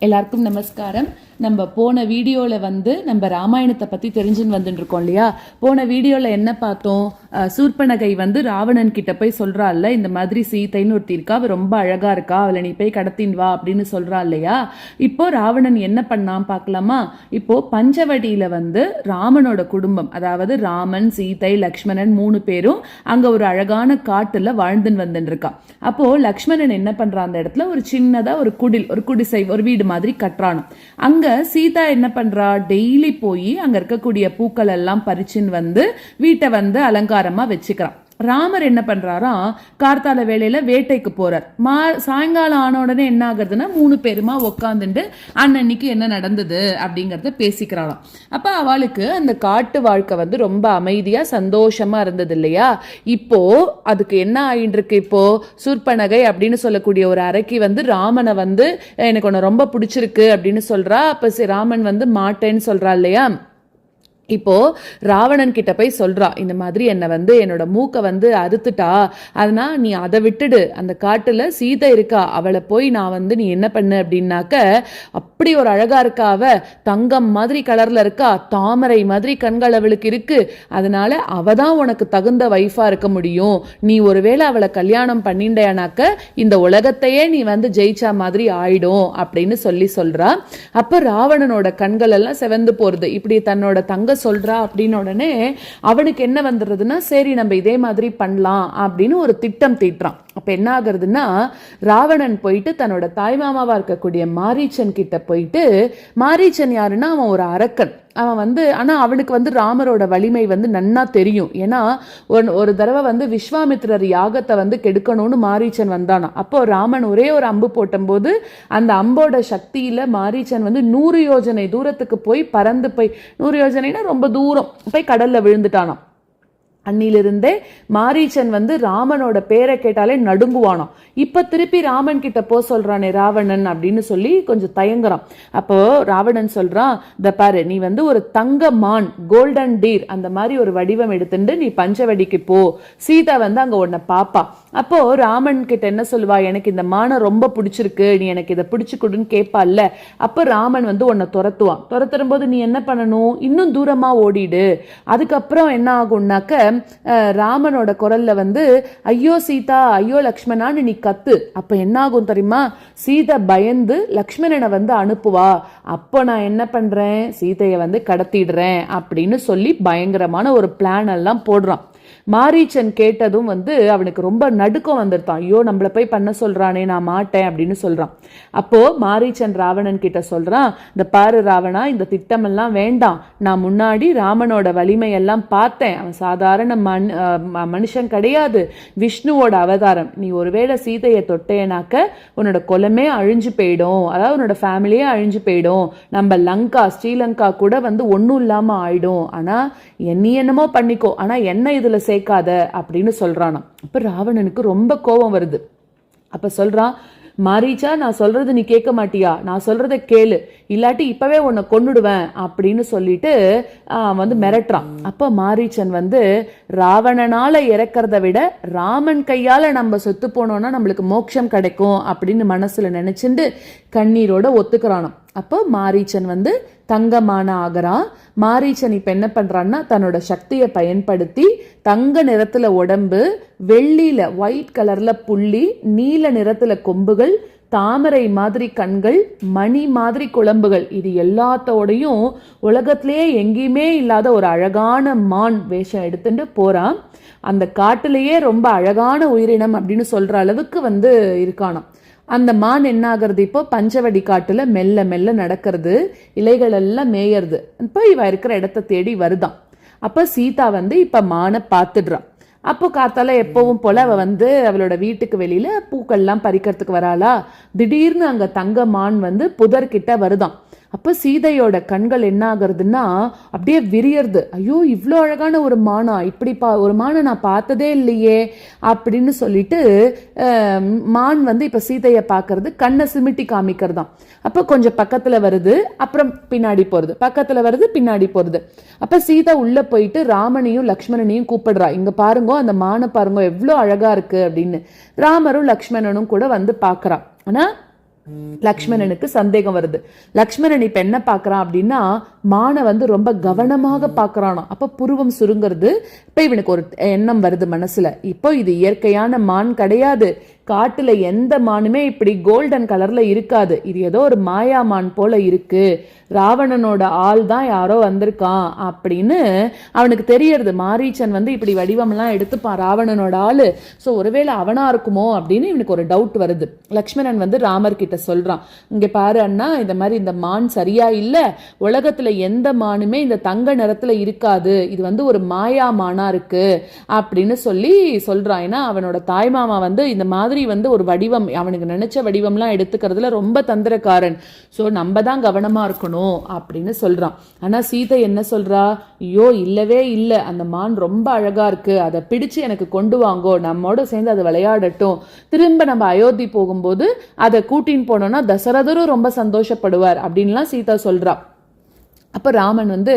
எல்லாருக்கும் நமஸ்காரம். நம்ம போன வீடியோவில் நம்ம ராமாயணத்தை பற்றி தெரிஞ்சுன்னு வந்துட்டு இருக்கோம் இல்லையா. போன வீடியோவில் என்ன பார்த்தோம்? சூர்பனகை ராவணன் கிட்ட போய் சொல்கிறாள்ல, இந்த மாதிரி சீதைன்னு ஒருத்தி இருக்கா, அவள் ரொம்ப அழகாக இருக்கா, அவளை நீ போய் கடத்தின் வா அப்படின்னு சொல்கிறா இல்லையா. இப்போ ராவணன் என்ன பண்ணான் பார்க்கலாமா? இப்போ பஞ்சவடியில் ராமனோட குடும்பம், அதாவது ராமன், சீதை, லக்ஷ்மணன் 3 பேரும் அங்கே ஒரு அழகான காட்டில் வாழ்ந்துன்னு வந்துட்டு இருக்கா. அப்போது லக்ஷ்மணன் என்ன பண்ணுறான், அந்த இடத்துல ஒரு சின்னதாக ஒரு குடிசை, ஒரு வீடு மாதிரி கட்டுறானோ. அங்க சீதா என்ன பண்றா, டெய்லி போய் அங்க இருக்கக்கூடிய பூக்கள் எல்லாம் பறிச்சுன்னு வீட்டை அலங்காரமா வச்சுக்கிறான். ராமர் என்ன பண்றாராம், கார்த்தால வேளையில வேட்டைக்கு போறார். சாயங்காலம் ஆன உடனே என்ன ஆகுறதுன்னா 3 பேருமா உக்காந்துட்டு அன்னைக்கு என்ன நடந்தது அப்படிங்கறத பேசிக்கிறாளாம். அப்ப அவளுக்கு அந்த காட்டு வாழ்க்கை ரொம்ப அமைதியா சந்தோஷமா இருந்தது இல்லையா. இப்போ அதுக்கு என்ன ஆயிட்டு இருக்கு, இப்போ சூர்பனகை அப்படின்னு சொல்லக்கூடிய ஒரு அரக்கி ராமனை எனக்கு உன்னை ரொம்ப பிடிச்சிருக்கு அப்படின்னு சொல்றா. அப்ப ராமன் மாட்டேன்னு சொல்றா இல்லையா. இப்போ ராவணன் கிட்ட போய் சொல்றா, இந்த மாதிரி என்னோட மூக்கை அறுத்துட்டா, அதனா நீ அதை விட்டுடு, அந்த காட்டுல சீதை இருக்கா, அவளை போய் நான் நீ என்ன பண்ணு அப்படின்னாக்க, அப்படி ஒரு அழகா இருக்கா, அவ தங்கம் மாதிரி கலர்ல இருக்கா, தாமரை மாதிரி கண்கள் அவளுக்கு இருக்கு, அதனால அவ தான் உனக்கு தகுந்த வைஃபா இருக்க முடியும். நீ ஒருவேளை அவளை கல்யாணம் பண்ணிண்டேனாக்க இந்த உலகத்தையே நீ ஜெயிச்சா மாதிரி ஆயிடும் அப்படின்னு சொல்றா. அப்ப ராவணனோட கண்கள் எல்லாம் செவந்து போறது. இப்படி தன்னோட தங்க சொல்றா அப்படின்னு உடனே அவனுக்கு என்ன வந்துடுறதுன்னா, சரி நம்ம இதே மாதிரி பண்ணலாம் அப்படின்னு ஒரு திட்டம் தீட்டுறான். அப்ப என்ன ஆகுறதுன்னா, ராவணன் போயிட்டு தன்னோட தாய்மாமாவா இருக்கக்கூடிய மாரீச்சன் கிட்ட போயிட்டு, மாரீச்சன் யாருன்னா அவன் ஒரு அரக்கன். அவன் ஆனா அவனுக்கு ராமரோட வலிமை நன்னா தெரியும். ஏன்னா ஒரு தடவை விஸ்வாமித்திரர் யாகத்தை கெடுக்கணும்னு மாரீச்சன் வந்தானா. அப்போ ராமன் ஒரே ஒரு அம்பு போட்டபோது அந்த அம்போட சக்தியில மாரீச்சன் 100 யோஜனை தூரத்துக்கு போய் பறந்து போய், 100 யோஜனைனா ரொம்ப தூரம் போய் கடல்ல விழுந்துட்டானாம். அன்னிலிருந்தே மாரீச்சன் ராமனோட பேரை கேட்டாலே நடுங்குவானோ. இப்ப திருப்பி ராமன் கிட்ட போ சொல்றானே ராவணன் அப்படின்னு சொல்லி கொஞ்சம் தயங்குறான். அப்போ ராவணன் சொல்றான், இந்த பாரு, நீ ஒரு தங்க மான், கோல்டன் டீர் அந்த மாதிரி ஒரு வடிவம் எடுத்துட்டு நீ பஞ்சவடிக்கு போ, சீதா அங்க உன்னை பாப்பா. அப்போ ராமன் கிட்ட என்ன சொல்லுவா, எனக்கு இந்த மானை ரொம்ப பிடிச்சிருக்கு, நீ எனக்கு இதை பிடிச்சு கொடுன்னு கேட்பால்ல. அப்போ ராமன் உன்னை துரத்துவான். துரத்தும் போது நீ என்ன பண்ணணும், இன்னும் தூரமா ஓடிடு. அதுக்கப்புறம் என்ன ஆகும்னாக்க, ராமனோட குரல்ல ஐயோ சீதா, ஐயோ லக்ஷ்மணான்னு நீ கத்து. அப்ப என்ன ஆகும் தெரியுமா, சீதை பயந்து லக்ஷ்மணனை அனுப்புவா. அப்போ நான் என்ன பண்றேன், சீதையை கடத்திடுறேன் அப்படின்னு சொல்லி பயங்கரமான ஒரு பிளான் எல்லாம் போடுறான். மாரீச்சன் கேட்டதும் அவனுக்கு ரொம்ப நடுக்கம் வந்துருத்தான். ஐயோ நம்மள போய் பண்ண சொல்றானே, நான் மாட்டேன் அப்படின்னு சொல்றான். அப்போ மாரீச்சன் ராவணன் கிட்ட சொல்றான், இந்த பாரு ராவணா, இந்த திட்டம் எல்லாம் வேண்டாம். நான் முன்னாடி ராமனோட வலிமை எல்லாம் பார்த்தேன். அவன் சாதாரண மனுஷன் கிடையாது, விஷ்ணுவோட அவதாரம். நீ ஒருவேளை சீதையை தொட்டேனாக்க உன்னோட குலமே அழிஞ்சு போயிடும், அதாவது உன்னோட ஃபேமிலியே அழிஞ்சு போயிடும். நம்ம லங்கா, ஸ்ரீலங்கா கூட ஒன்னும் இல்லாம ஆயிடும். ஆனா நீ என்னமோ பண்ணிக்கோ, ஆனா என்ன இதுல சேர்க்காத அப்படின்னு சொல்றானா. அப்ப ராவணனுக்கு ரொம்ப கோபம் வருது. அப்ப சொல்றான், மாரீச்சா, நான் சொல்றது நீ கேட்க மாட்டியா, நான் சொல்றத கேளு, இல்லாட்டி இப்பவே உன்னை கொன்னுடுவேன் அப்படின்னு சொல்லிட்டு மிரட்டுறான். அப்ப மாரீச்சன் ராவணனால இறக்கிறத விட ராமன் கையால நம்ம செத்து போனோம்னா நம்மளுக்கு மோட்சம் கிடைக்கும் அப்படின்னு மனசுல நினைச்சுட்டு கண்ணீரோட ஒத்துக்கிறானாம். அப்போ மாரீச்சன் தங்கமான ஆகிறான். மாரீச்சன் இப்ப என்ன பண்றான்னா, தன்னோட சக்தியை பயன்படுத்தி தங்க நிறத்துல உடம்பு, வெள்ளியில ஒயிட் கலர்ல புள்ளி, நீல நிறத்துல கொம்புகள், தாமரை மாதிரி கண்கள், மணி மாதிரி குழம்புகள், இது எல்லாத்தோடையும் உலகத்திலேயே எங்கேயுமே இல்லாத ஒரு அழகான மான் வேஷம் எடுத்துட்டு போறான். அந்த காட்டிலேயே ரொம்ப அழகான உயிரினம் அப்படின்னு சொல்ற அளவுக்கு இருக்கானாம். அந்த மான் என்ன ஆகுறது, இப்போ பஞ்சவடி காட்டுல மெல்ல மெல்ல நடக்கிறது, இலைகள் எல்லாம் மேயறது. இப்போ இவ இருக்கிற இடத்த தேடி வருதான். அப்ப சீதா இப்ப மானை பார்த்துடுறான். அப்போ காத்தால எப்பவும் போல அவ அவளோட வீட்டுக்கு வெளியில பூக்கள்லாம் பறிக்கிறதுக்கு வராளா. திடீர்னு அங்க தங்க மான் புதர்கிட்ட வருதான். அப்ப சீதையோட கண்கள் என்ன ஆகுறதுன்னா அப்படியே விரியறது. ஐயோ, இவ்வளோ அழகான ஒரு மானா, இப்படி ஒரு மானை நான் பார்த்ததே இல்லையே அப்படின்னு சொல்லிட்டு மான் இப்ப சீதையை பார்க்கறது, கண்ணை சிமிட்டி காமிக்கிறதாம். அப்ப கொஞ்சம் பக்கத்துல வருது, அப்புறம் பின்னாடி போறது, பக்கத்துல வருது, பின்னாடி போறது. அப்ப சீதா உள்ள போயிட்டு ராமனையும் லக்ஷ்மணனையும் கூப்பிடுறா, இங்க பாருங்க, அந்த மானை பாருங்க எவ்வளோ அழகா இருக்கு அப்படின்னு. ராமரும் லக்ஷ்மணனும் கூட பாக்குறா. ஆனா லக்ஷ்மணனுக்கு சந்தேகம் வருது. லக்ஷ்மணன் இப்ப என்ன பாக்குறான் அப்படின்னா, மானை வந்து ரொம்ப கவனமாக பாக்குறானா. அப்ப புருவம் சுருங்கிறது. இப்ப இவனுக்கு ஒரு எண்ணம் வருது மனசுல, இப்போ இது இயற்கையான மான் கிடையாது, காட்டுல எந்த மானுமே இப்படி கோல்டன் கலர்ல இருக்காது, இது ஏதோ ஒரு மாயா மான் போல இருக்கு, ராவணனோட ஆள் தான் யாரோ வந்திருக்கான் அப்படின்னு அவனுக்கு தெரியறது. மாரீச்சன் வந்து இப்படி வடிவம்லாம் எடுத்துப்பான் ராவணனோட ஆளு, ஸோ ஒருவேளை அவனா இருக்குமோ அப்படின்னு இவனுக்கு ஒரு டவுட் வருது. லக்ஷ்மணன் வந்து ராமர் கிட்ட சொல்றான், இங்க பாரு அண்ணா, இந்த மாதிரி இந்த மான் சரியா இல்ல, உலகத்துல எந்த மானுமே இந்த தங்க நிறத்துல இருக்காது, இது வந்து ஒரு மாயா மானா இருக்கு அப்படின்னு சொல்றான். ஏன்னா அவனோட தாய்மாமா வந்து இந்த மாதிரி வந்து ஒரு வடிவம், அவனுக்கு நினைச்ச வடிவம்லாம் எடுத்துக்கிறதுல ரொம்ப தந்திரக்காரன், ஸோ நம்ம தான் கவனமா இருக்கணும் அப்படின்னு சொல்றான். ஆனா சீதை என்ன சொல்றா, ஐயோ இல்லவே இல்லை, அந்த மான் ரொம்ப அழகா இருக்கு, அதை பிடிச்சு எனக்கு கொண்டு வாங்கோ, நம்மோட சேர்ந்து அதை விளையாடட்டும், திரும்ப நம்ம அயோத்தி போகும்போது அதை கூட்டின்னு போனோம்னா தசரதரும் ரொம்ப சந்தோஷப்படுவார் அப்படின்லாம் சீதா சொல்றா. அப்ப ராமன் வந்து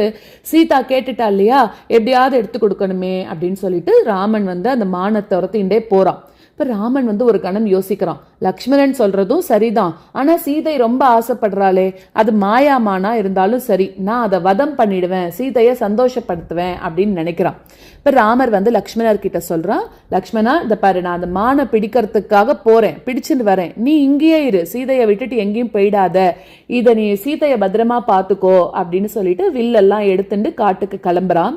சீதா கேட்டுட்டா இல்லையா, எப்படியாவது எடுத்து கொடுக்கணுமே அப்படின்னு சொல்லிட்டு ராமன் வந்து அந்த மானை துரத்திண்டே போறான். இப்ப ராமன் வந்து ஒரு கணம் யோசிக்கிறான், லக்ஷ்மணன் சொல்றதும் சரிதான், ஆனா சீதை ரொம்ப ஆசைப்படுறாளே, அது மாயாமானா இருந்தாலும் சரி, நான் அதை வதம் பண்ணிடுவேன், சீதையை சந்தோஷப்படுத்துவேன் அப்படின்னு நினைக்கிறான். இப்ப ராமர் வந்து லக்ஷ்மணர் கிட்ட சொல்றான், லக்ஷ்மணா இந்த பாரு, நான் அந்த மானை பிடிக்கிறதுக்காக போறேன், பிடிச்சிட்டு வரேன், நீ இங்கேயே இரு, சீதையை விட்டுட்டு எங்கேயும் போயிடாத, இதை நீ சீதையை பத்திரமா பாத்துக்கோ அப்படின்னு சொல்லிட்டு வில்லெல்லாம் எடுத்துட்டு காட்டுக்கு கிளம்புறான்.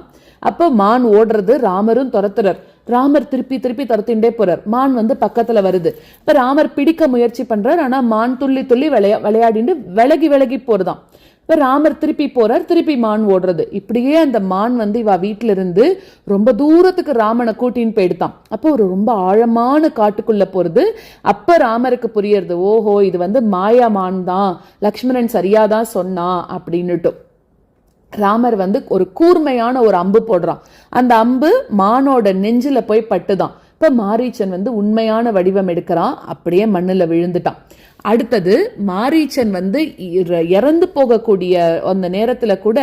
அப்போ மான் ஓடுறது, ராமரும் துரத்துறார். ராமர் திருப்பி திருப்பி துரத்திண்டே போறார், மான் வந்து பக்கத்துல வருது. இப்ப ராமர் பிடிக்க முயற்சி பண்றார், ஆனா மான் துள்ளி துள்ளி விளையாடிட்டு விலகி விலகி போறதாம். இப்ப ராமர் திருப்பி போறார், திருப்பி மான் ஓடுறது. இப்படியே அந்த மான் வந்து இவ வீட்டுல இருந்து ரொம்ப தூரத்துக்கு ராமனை கூட்டின்னு போயிடுதான். அப்போ ஒரு ரொம்ப ஆழமான காட்டுக்குள்ள போறது. அப்ப ராமருக்கு புரியறது, ஓஹோ இது வந்து மாயா மான் தான், லக்ஷ்மணன் சரியாதான் சொன்னா அப்படின்னுட்டு. ராமர் வந்து ஒரு கூர்மையான ஒரு அம்பு போடுறான். அந்த அம்பு மானோட நெஞ்சில போய் பட்டுதான். இப்ப மாரீச்சன் வந்து உண்மையான வடிவம் எடுக்கிறான், அப்படியே மண்ணுல விழுந்துட்டான். அடுத்தது மாரீச்சன் வந்து இறந்து போகக்கூடிய அந்த நேரத்துல கூட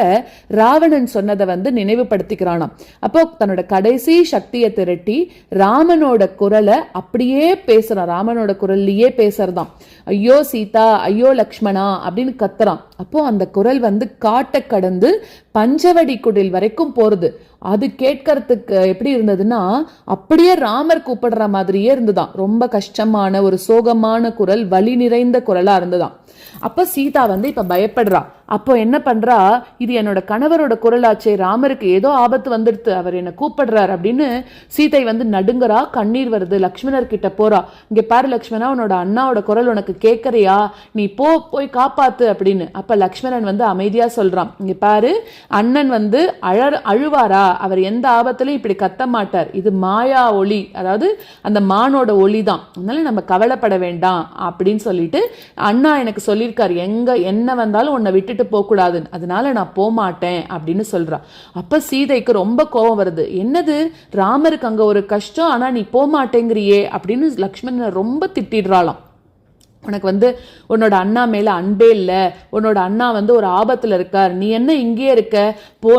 ராவணன் சொன்னதை வந்து நினைவுபடுத்திக்கிறானாம். அப்போ தன்னோட கடைசி சக்தியை திரட்டி ராமனோட குரலை அப்படியே பேசுறான், ராமனோட குரல்லையே பேசுறதாம். ஐயோ சீதா, ஐயோ லக்ஷ்மணா அப்படின்னு கத்துறான். அப்போ அந்த குரல் வந்து காட்டை கடந்து பஞ்சவடி குடில் வரைக்கும் போறது. அது கேட்கறதுக்கு எப்படி இருந்ததுன்னா, அப்படியே ராமர் கூப்பிடுற மாதிரியே இருந்துதான். ரொம்ப கஷ்டமான ஒரு சோகமான குரல், வலி நிறைந்த குரலா இருந்துதான். அப்ப சீதா வந்து இப்ப பயப்படுறா. அப்போ என்ன பண்றா, இது என்னோட கணவரோட குரலாச்சே, ராமருக்கு ஏதோ ஆபத்து வந்துடுத்து, அவர் என்ன கூப்பிடுறார் அப்படின்னு சீதை வந்து நடுங்கறா, கண்ணீர் வருது. லக்ஷ்மணர் கிட்ட போறா, இங்க பாரு லக்ஷ்மணா, உன்னோட அண்ணாவோட குரல் உனக்கு கேட்கறியா, நீ போய் காப்பாத்து அப்படின்னு. அப்ப லக்ஷ்மணன் வந்து அமைதியா சொல்றான், இங்க பாரு, அண்ணன் வந்து அழுவாரா, அவர் எந்த ஆபத்திலையும் இப்படி கத்த மாட்டார், இது மாயா ஒளி, அதாவது அந்த மானோட ஒளி தான், அதனால நம்ம கவலைப்பட வேண்டாம் அப்படின்னு சொல்லிட்டு அண்ணா எனக்கு சொல்லியிருக்காரு, என்ன வந்தாலும் உன்னை விட்டுட்டு போக கூடாதுன்னு, அதனால நான் போமாட்டேன் அப்படின்னு சொல்றா. அப்ப சீதைக்கு ரொம்ப கோபம் வருது, என்னது ராமருக்கு அங்க ஒரு கஷ்டம், ஆனா நீ போமாட்டேங்கிறியே அப்படின்னு லக்ஷ்மணன் ரொம்ப திட்டிடுறாளாம். உனக்கு வந்து உன்னோட அண்ணா மேல அன்பே இல்லை, உன்னோட அண்ணா வந்து ஒரு ஆபத்துல இருக்கார், நீ என்ன இங்கேயே இருக்க,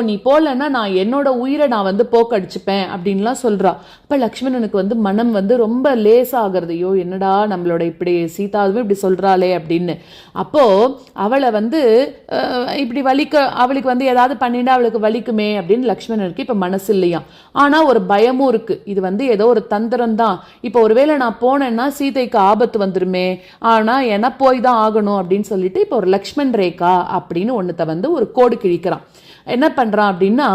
நீ போலன்னா நான் என்னோட உயிரை நான் வந்து போக்கடிச்சுப்பேன் அப்படின்லாம் சொல்றா. அப்ப லக்ஷ்மணனுக்கு வந்து மனம் வந்து ரொம்ப லேசாகிறது, ஐயோ என்னடா நம்மளோட இப்படி சீதாவும் இப்படி சொல்றாளே அப்படின்னு. அப்போ அவளை வந்து இப்படி அவளுக்கு வந்து ஏதாவது பண்ணிட்டா அவளுக்கு வலிக்குமே அப்படின்னு லக்ஷ்மணனுக்கு இப்ப மனசு இல்லையா. ஆனா ஒரு பயமும் இருக்கு, இது வந்து ஏதோ ஒரு தந்திரம் தான், இப்போ ஒருவேளை நான் போனேன்னா சீதைக்கு ஆபத்து வந்துருமே, ஆனா என்ன போய் தான் ஆகணும் அப்படின்னு சொல்லிட்டு இப்போ ஒரு லக்ஷ்மண் ரேகா அப்படின்னு ஒன்னத்தை வந்து ஒரு கோடு கிழிக்கிறான். என்ன பண்றான் அப்படின்னா,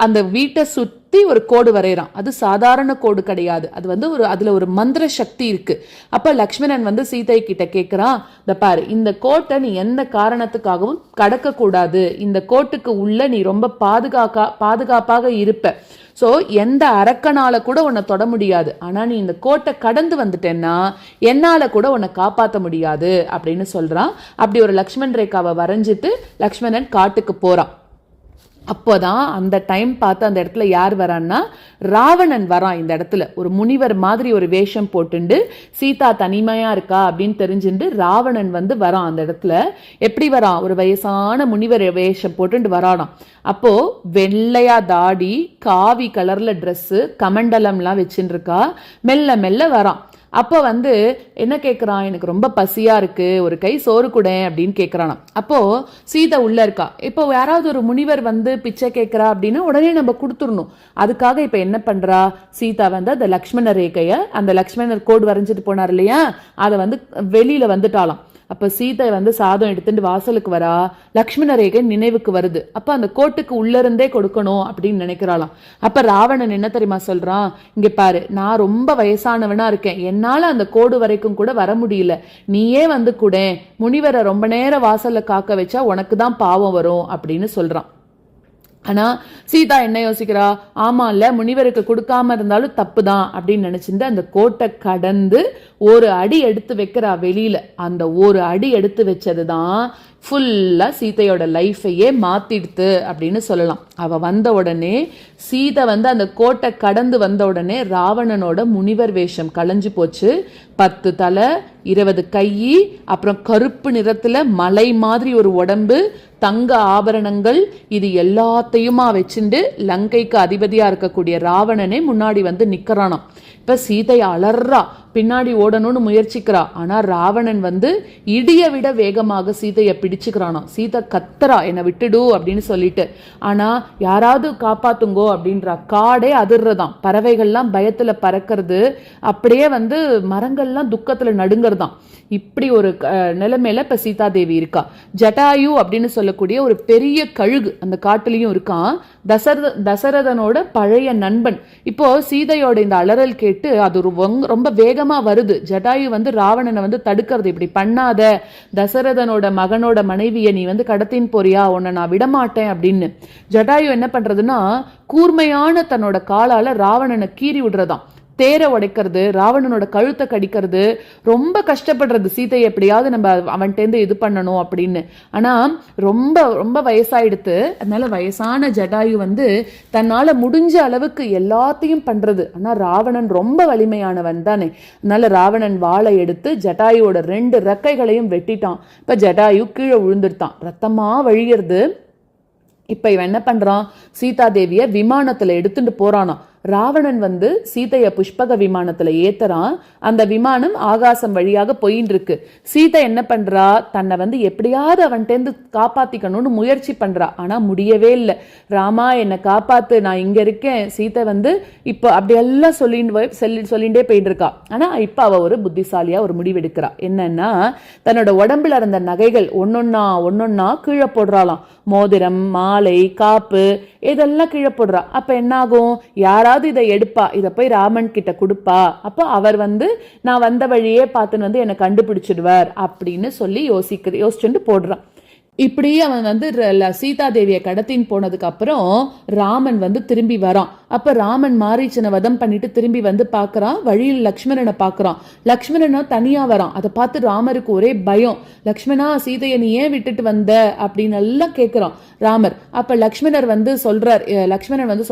அந்த வீட்டை சுத்தி ஒரு கோடு வரைகிறான். அது சாதாரண கோடு கிடையாது, அது வந்து அதுல ஒரு மந்திர சக்தி இருக்கு. அப்ப லக்ஷ்மணன் வந்து சீதை கிட்ட கேட்கிறான், இந்த பாரு, இந்த கோட்டை நீ எந்த காரணத்துக்காகவும் கடக்க கூடாது, இந்த கோட்டுக்கு உள்ள நீ ரொம்ப பாதுகாப்பாக இருப்ப, சோ எந்த அரக்கனால கூட உன்னை தொட முடியாது, ஆனா நீ இந்த கோட்டை கடந்து வந்துட்டேன்னா என்னால கூட உன்னை காப்பாற்ற முடியாது அப்படின்னு சொல்றான். அப்படி ஒரு லக்ஷ்மண் ரேகாவை வரைஞ்சிட்டு லக்ஷ்மணன் காட்டுக்கு போறான். அப்போதான் அந்த டைம் பார்த்து அந்த இடத்துல யார் வரான்னா, ராவணன் வரான். இந்த இடத்துல ஒரு முனிவர் மாதிரி ஒரு வேஷம் போட்டுண்டு சீதா தனிமையா இருக்கா அப்படின்னு தெரிஞ்சுட்டு ராவணன் வந்து வரான். அந்த இடத்துல எப்படி வரான், ஒரு வயசான முனிவர் வேஷம் போட்டுண்டு வரானாம். அப்போ வெள்ளையா தாடி, காவி கலர்ல ட்ரெஸ், கமண்டலம்லாம் வச்சுட்டு இருக்கா, மெல்ல மெல்ல வரான். அப்போ வந்து என்ன கேட்குறான், எனக்கு ரொம்ப பசியா இருக்கு, ஒரு கை சோறு கொடு அப்படின்னு கேட்குறானா. அப்போ சீதை உள்ள இருக்கா. இப்போ யாராவது ஒரு முனிவர் வந்து பிச்சை கேட்குறா அப்படின்னா உடனே நம்ம கொடுத்துடணும். அதுக்காக இப்போ என்ன பண்றா, சீதா வந்து அந்த லக்ஷ்மண ரேகையை, அந்த லக்ஷ்மணர் கோடு வரைஞ்சிட்டு போனார் இல்லையா, அதை வந்து வெளியில வந்துட்டாலாம். அப்ப சீதை வந்து சாதம் எடுத்துட்டு வாசலுக்கு வரா. லக்ஷ்மண ரேகை நினைவுக்கு வருது. அப்ப அந்த கோட்டுக்கு உள்ள இருந்தே கொடுக்கணும் அப்படின்னு நினைக்கிறாளாம். அப்ப ராவணன் என்ன தெரியுமா சொல்றான், இங்க பாரு, நான் ரொம்ப வயசானவனா இருக்கேன், என்னால அந்த கோடு வரைக்கும் கூட வர முடியல, நீயே வந்து கூட முனிவரை ரொம்ப நேரம் வாசல்ல காக்க வச்சா உனக்கு தான் பாவம் வரும் அப்படின்னு சொல்றான். ஆனா சீதா என்ன யோசிக்கிறா, ஆமா இல்ல, முனிவருக்கு கொடுக்காம இருந்தாலும் தப்பு தான் அப்படின்னு நினைச்சிட்டு அந்த கோட்டை கடந்து ஒரு அடி எடுத்து வைக்கிறா வெளியில. அந்த ஒரு அடி எடுத்து வச்சதுதான் ஃபுல்லா சீதையோட லைஃபையே மாத்திடுத்து அப்படின்னு சொல்லலாம். அவ வந்த உடனே, சீதை வந்து அந்த கோட்டை கடந்து வந்த உடனே ராவணனோட முனிவர் வேஷம் களைஞ்சு போச்சு. 10 தலை, 20 கை, அப்புறம் கருப்பு நிறத்துல மலை மாதிரி ஒரு உடம்பு, தங்க ஆபரணங்கள், இது எல்லாத்தையுமா வச்சுண்டு லங்கைக்கு அதிபதியா இருக்கக்கூடிய ராவணனே முன்னாடி வந்து நிக்கிறானாம். இப்ப சீதை அலறா, பின்னாடி ஓடணும்னு முயற்சிக்கிறா. ஆனா ராவணன் வந்து இடிய விட வேகமாக சீதையை பிடிச்சுக்கிறானா. சீதை கத்துறா, என்னை விட்டுடு அப்படின்னு சொல்லிட்டு. ஆனா யாராவது காப்பாத்துங்கோ அப்படின்றா. காடே அதிர்றதாம், பறவைகள்லாம் பயத்துல பறக்கிறது, அப்படியே வந்து மரங்கள்லாம் துக்கத்துல நடுங்கிறதாம். இப்படி ஒரு நிலைமையில இப்ப சீதா தேவி இருக்கா. ஜட்டாயு அப்படின்னு சொல்லக்கூடிய ஒரு பெரிய கழுகு அந்த காட்டுலயும் இருக்கான், தசரதனோட பழைய நண்பன். இப்போ சீதையோட இந்த அலறல் கேட்டு அது ரொம்ப வேகமா வருது. ஜட்டாயு வந்து ராவணனை வந்து தடுக்கிறது, இப்படி பண்ணாத, தசரதனோட மகனோட மனைவியை நீ வந்து கடத்தின் போறியா, உன்னை நான் விடமாட்டேன் அப்படின்னு. ஜட்டாயு என்ன பண்றதுன்னா, கூர்மையான தன்னோட காலால ராவணனை கீறி விடுறதாம், தேரை உடைக்கிறது, ராவணனோட கழுத்தை கடிக்கிறது, ரொம்ப கஷ்டப்படுறது சீதையை எப்படியாவது நம்ம அவன்கிட்ட இது பண்ணணும் அப்படின்னு. ஆனா ரொம்ப ரொம்ப வயசாயிடுத்து. அதனால வயசான ஜடாயு வந்து தன்னால முடிஞ்ச அளவுக்கு எல்லாத்தையும் பண்றது. ஆனா ராவணன் ரொம்ப வலிமையானவன் தானே. அதனால ராவணன் வாளை எடுத்து ஜடாயுவோட 2 ரெக்கைகளையும் வெட்டிட்டான். இப்ப ஜடாயு கீழே விழுந்துட்டான், ரத்தமா வழிகிறது. இப்ப இவன் என்ன பண்றான், சீதா தேவிய விமானத்துல எடுத்துட்டு போறானா. ராவணன் வந்து சீதைய புஷ்பக விமானத்துல ஏத்துறான். அந்த விமானம் ஆகாசம் வழியாக போயின்னு இருக்கு. சீதை என்ன பண்றா, தன்னை வந்து எப்படியாவது அவன்கிட்ட காப்பாத்திக்கணும்னு முயற்சி பண்றா. ஆனா முடியவே இல்லை. ராமா என்னை காப்பாத்து, நான் இங்க இருக்கேன். சீதை வந்து இப்போ அப்படியெல்லாம் சொல்லிண்டே போயிட்டு இருக்கா. ஆனா இப்ப அவ ஒரு புத்திசாலியா ஒரு முடிவெடுக்கிறா. என்னன்னா, தன்னோட உடம்புல இருந்த நகைகள் ஒன்னொன்னா கீழே போடுறாளாம். மோதிரம், மாலை, காப்பு, இதெல்லாம் கீழே போடுறா. அப்ப என்ன ஆகும், யாராவது இதை எடுப்பா, இதை போய் ராமன் கிட்ட கொடுப்பா. அப்போ அவர் வந்து நான் வந்த வழியே பார்த்துன்னு வந்து என்னை கண்டுபிடிச்சிடுவார் அப்படின்னு சொல்லி யோசிச்சுட்டு போடுறான். இப்படி அவன் வந்து சீதா தேவியை கடத்தின்னு போனதுக்கு அப்புறம் ராமன் வந்து திரும்பி வரான். அப்ப ராமன் மாரீச்சனை வதம் பண்ணிட்டு திரும்பி வந்து பாக்குறான். வழியில் லக்ஷ்மணனை பாக்குறான். லக்ஷ்மணனா தனியா வரான். அதை பார்த்து ராமருக்கு ஒரே பயம். லக்ஷ்மணா, சீதையை நீ ஏன் விட்டுட்டு வந்த அப்படின்னு எல்லாம் கேட்கிறான் ராமர். அப்ப லக்ஷ்மணன் வந்து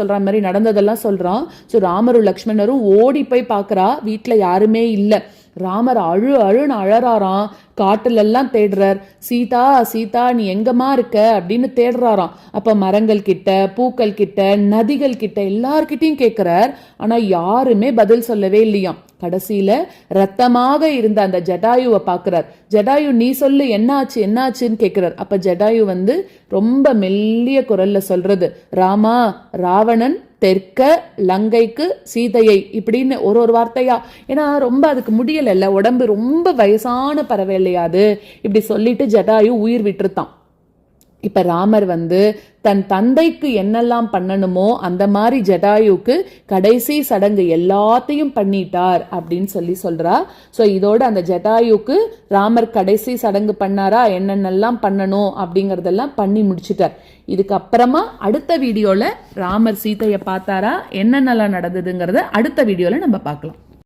சொல்ற மாதிரி நடந்ததெல்லாம் சொல்றான். சோ ராமரும் லக்ஷ்மணரும் ஓடி போய் பாக்குறா. வீட்டுல யாருமே இல்லை. ராமர் அழுன்னு அழறாராம். காட்டுல எல்லாம் தேடுறார். சீதா சீதா நீ எங்கம்மா இருக்க அப்படின்னு தேடுறாராம். அப்ப மரங்கள் கிட்ட, பூக்கள் கிட்ட, நதிகள் கிட்ட எல்லார்கிட்டையும் கேட்கிறார். ஆனா யாருமே பதில் சொல்லவே இல்லையாம். கடைசியில ரத்தமாக இருந்த அந்த ஜடாயுவை பாக்குறார். ஜடாயு, நீ சொல்லு, என்னாச்சுன்னு கேட்கிறார். அப்ப ஜடாயு வந்து ரொம்ப மெல்லிய குரல்ல சொல்றது, ராமா, ராவணன் தெற்க லங்கைக்கு சீதையை, இப்படின்னு ஒரு வார்த்தையா. ஏன்னா ரொம்ப அதுக்கு முடியல, உடம்பு ரொம்ப வயசான பறவை இல்லையா அது. இப்படி சொல்லிட்டு ஜடாயு உயிர் விட்டுருத்தான். இப்ப ராமர் வந்து தன் தந்தைக்கு என்னெல்லாம் பண்ணணுமோ அந்த மாதிரி ஜடாயுக்கு கடைசி சடங்கு எல்லாத்தையும் பண்ணிட்டார் அப்படின்னு சொல்றா. சோ இதோட அந்த ஜடாயுக்கு ராமர் கடைசி சடங்கு பண்ணாரா, என்னென்னலாம் பண்ணணும் அப்படிங்கறதெல்லாம் பண்ணி முடிச்சுட்டார். இதுக்கப்புறமா அடுத்த வீடியோல ராமர் சீதையை பார்த்தாரா, என்னென்னலாம் நடந்ததுங்கிறத அடுத்த வீடியோல நம்ம பார்க்கலாம்.